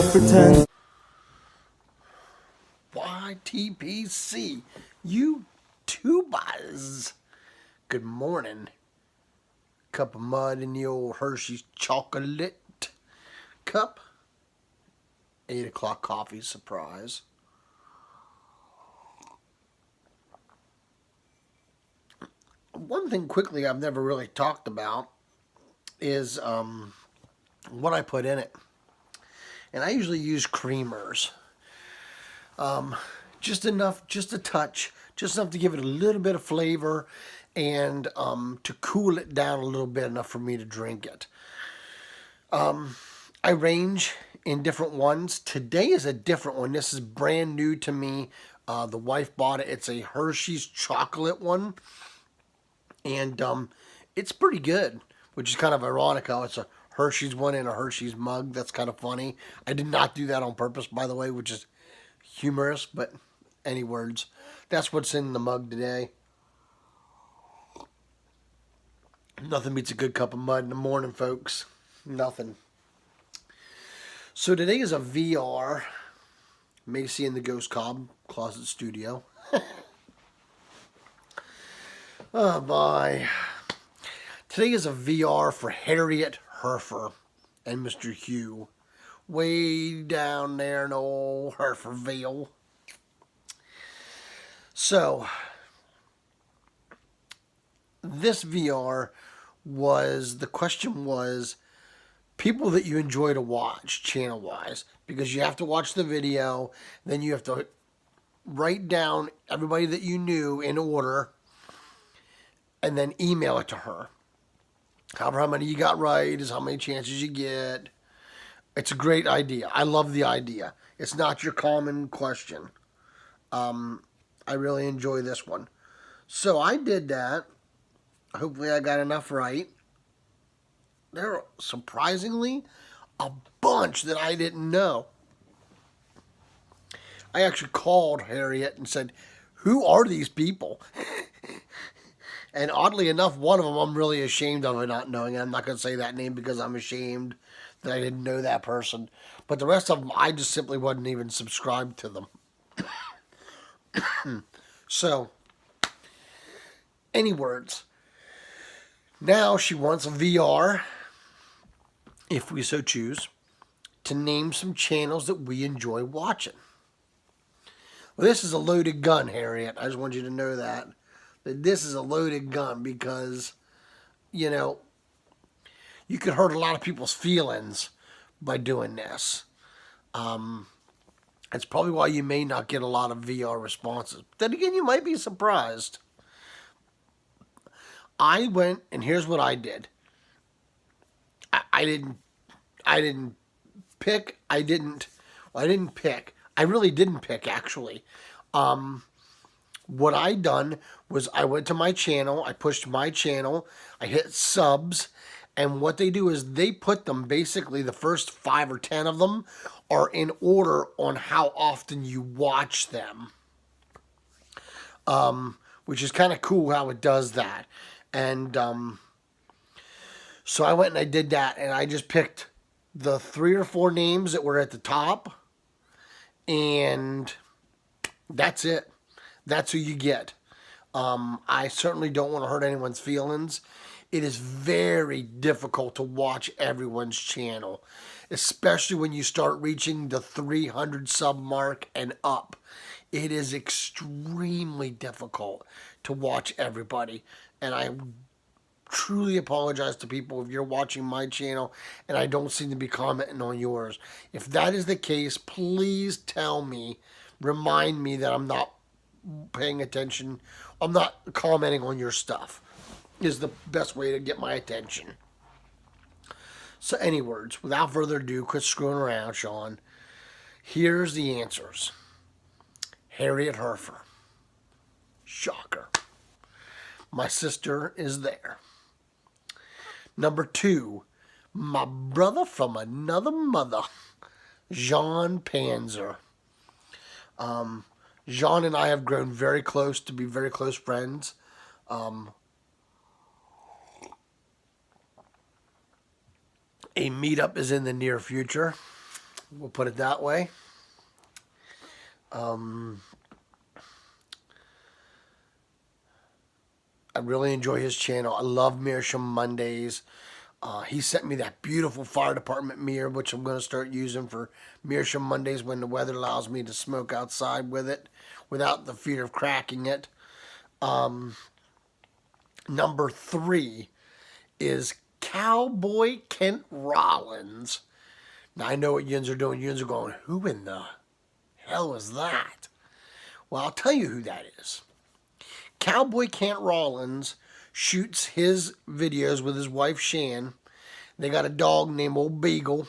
pretend. YTPC, YouTubers. Good morning. Cup of mud in the old Hershey's chocolate cup. 8 o'clock coffee surprise. One thing quickly I've never really talked about is what I put in it. And I usually use creamers. Just enough, just a touch, just enough to give it a little bit of flavor and to cool it down a little bit, enough for me to drink it. I range in different ones. Today is a different one. This is brand new to me. The wife bought it. It's a Hershey's chocolate one. And it's pretty good, which is kind of ironic how it's a Hershey's one in a Hershey's mug. That's kind of funny. I did not do that on purpose, by the way, which is humorous, but any words. That's what's in the mug today. Nothing beats a good cup of mud in the morning, folks. Nothing. So today is a VR. Macy in the GhostCob Closet Studio. Oh, boy. Today is a VR for Harriet Herfer and Mr. Hugh. Way down there in old Herferville. So, this VR the question was, people that you enjoy to watch, channel-wise. Because you have to watch the video, then you have to write down everybody that you knew in order, and then email it to her. However, how many you got right is how many chances you get. It's a great idea. I love the idea. It's not your common question. I really enjoy this one. So I did that. Hopefully I got enough right. There are surprisingly a bunch that I didn't know. I actually called Harriet and said, who are these people? And oddly enough, one of them I'm really ashamed of not knowing. I'm not going to say that name because I'm ashamed that I didn't know that person. But the rest of them, I just simply wasn't even subscribed to them. So, any words. Now she wants a VR, if we so choose, to name some channels that we enjoy watching. Well, this is a loaded gun, Harriet. I just want you to know that this is a loaded gun because, you know, you could hurt a lot of people's feelings by doing this. That's probably why you may not get a lot of VR responses. But then again, you might be surprised. I went, and here's what I did. I didn't pick. I really didn't pick, actually. What I done was I went to my channel. I pushed my channel. I hit subs. And what they do is they put them, basically the first 5 or 10 of them are in order on how often you watch them. Which is kind of cool how it does that. And so I went and I did that. And I just picked the 3 or 4 names that were at the top. And that's it. That's who you get. I certainly don't want to hurt anyone's feelings. It is very difficult to watch everyone's channel, especially when you start reaching the 300 sub mark and up. It is extremely difficult to watch everybody, and I truly apologize to people if you're watching my channel and I don't seem to be commenting on yours. If that is the case, please tell me, remind me that I'm not paying attention, I'm not commenting on your stuff. Is the best way to get my attention. So any words, without further ado, quit screwing around, Sean. Here's the answers. Harriet Herfer. Shocker. My sister is there. Number 2, my brother from another mother, Jean Panzer. Jean and I have grown very close to be very close friends. A meetup is in the near future. We'll put it that way. I really enjoy his channel. I love Meerschaum Mondays. He sent me that beautiful fire department mirror, which I'm going to start using for Meerschaum Mondays when the weather allows me to smoke outside with it without the fear of cracking it. Number 3 is Cowboy Kent Rollins. Now, I know what yins are doing. Yins are going, who in the hell is that? Well, I'll tell you who that is. Cowboy Kent Rollins shoots his videos with his wife Shan. They got a dog named Old Beagle,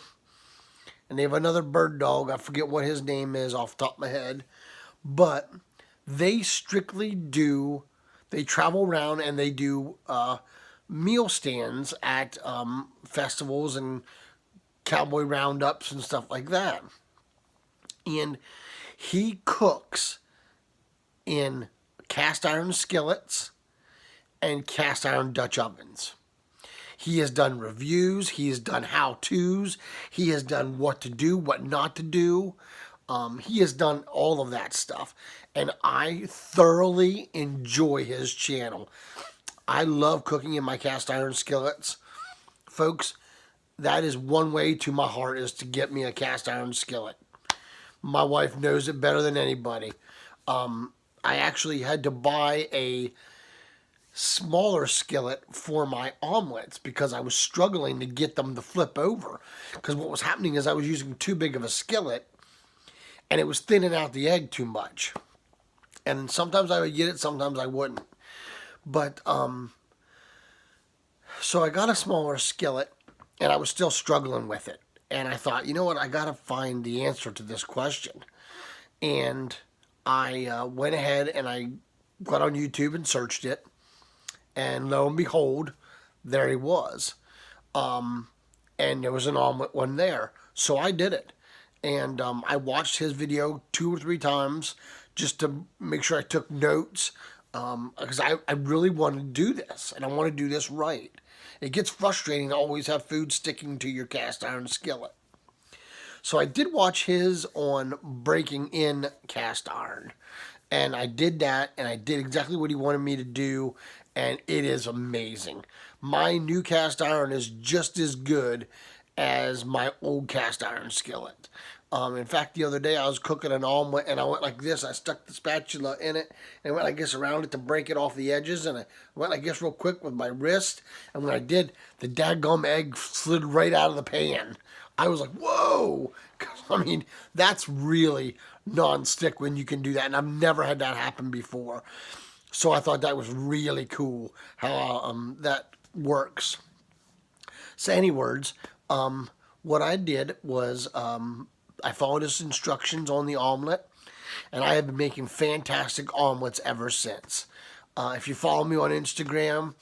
and they have another bird dog. I forget what his name is off the top of my head, but they strictly do. They travel around and they do meal stands at festivals and cowboy roundups and stuff like that. And he cooks in cast iron skillets and cast iron Dutch ovens. He has done reviews. He has done how-tos. He has done what to do, what not to do. He has done all of that stuff. And I thoroughly enjoy his channel. I love cooking in my cast iron skillets. Folks, that is one way to my heart, is to get me a cast iron skillet. My wife knows it better than anybody. I actually had to buy a smaller skillet for my omelets because I was struggling to get them to flip over. Because what was happening is I was using too big of a skillet and it was thinning out the egg too much. And sometimes I would get it, sometimes I wouldn't. But, so I got a smaller skillet and I was still struggling with it. And I thought, you know what, I got to find the answer to this question. And I went ahead and I got on YouTube and searched it. And lo and behold, there he was. And there was an omelet one there. So I did it. And I watched his video 2 or 3 times just to make sure I took notes. Because I really want to do this. And I want to do this right. It gets frustrating to always have food sticking to your cast iron skillet. So I did watch his on breaking in cast iron. And I did that, and I did exactly what he wanted me to do, and it is amazing. My new cast iron is just as good as my old cast iron skillet. In fact, the other day I was cooking an omelet, and I went like this. I stuck the spatula in it, and went like this around it to break it off the edges, and I went like this real quick with my wrist, and when I did, the daggum egg slid right out of the pan. I was like, whoa! I mean, that's really non-stick when you can do that, and I've never had that happen before. So I thought that was really cool how that works. So any words, what I did was I followed his instructions on the omelet, and I have been making fantastic omelets ever since. If you follow me on Instagram,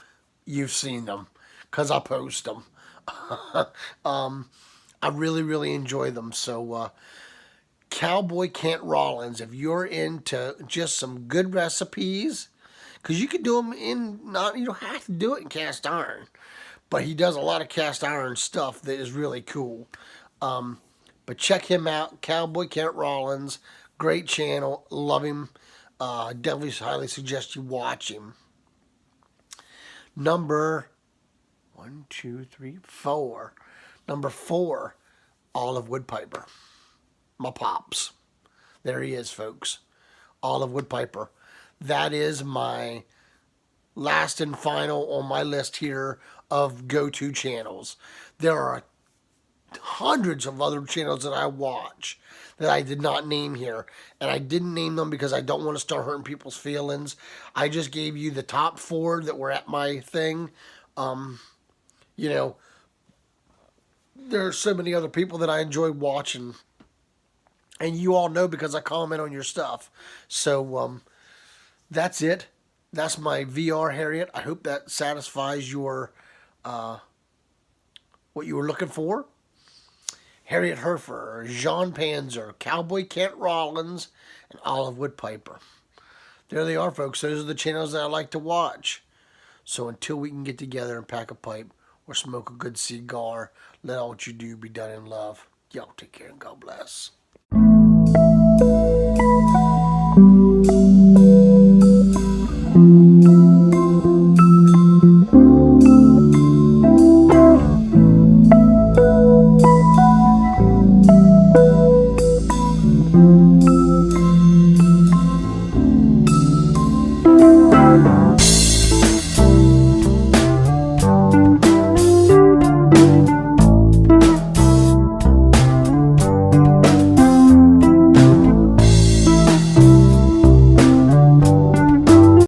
you've seen them, because I post them. I really, really enjoy them. So, Cowboy Kent Rollins, if you're into just some good recipes, because you can do them in, you don't have to do it in cast iron, but he does a lot of cast iron stuff that is really cool. But check him out, Cowboy Kent Rollins, great channel, love him. Definitely highly suggest you watch him. Number 4. Number 4, Olivewood Piper. My pops. There he is, folks. Olivewood Piper. That is my last and final on my list here of go-to channels. There are hundreds of other channels that I watch that I did not name here. And I didn't name them because I don't want to start hurting people's feelings. I just gave you the top 4 that were at my thing. You know, there are so many other people that I enjoy watching. And you all know because I comment on your stuff. So, that's it. That's my VR Harriet. I hope that satisfies your, what you were looking for. Harriet Herfer, Jean Panzer, Cowboy Kent Rollins, and Olivewood Piper. There they are, folks. Those are the channels that I like to watch. So until we can get together and pack a pipe or smoke a good cigar, let all what you do be done in love. Y'all take care and God bless.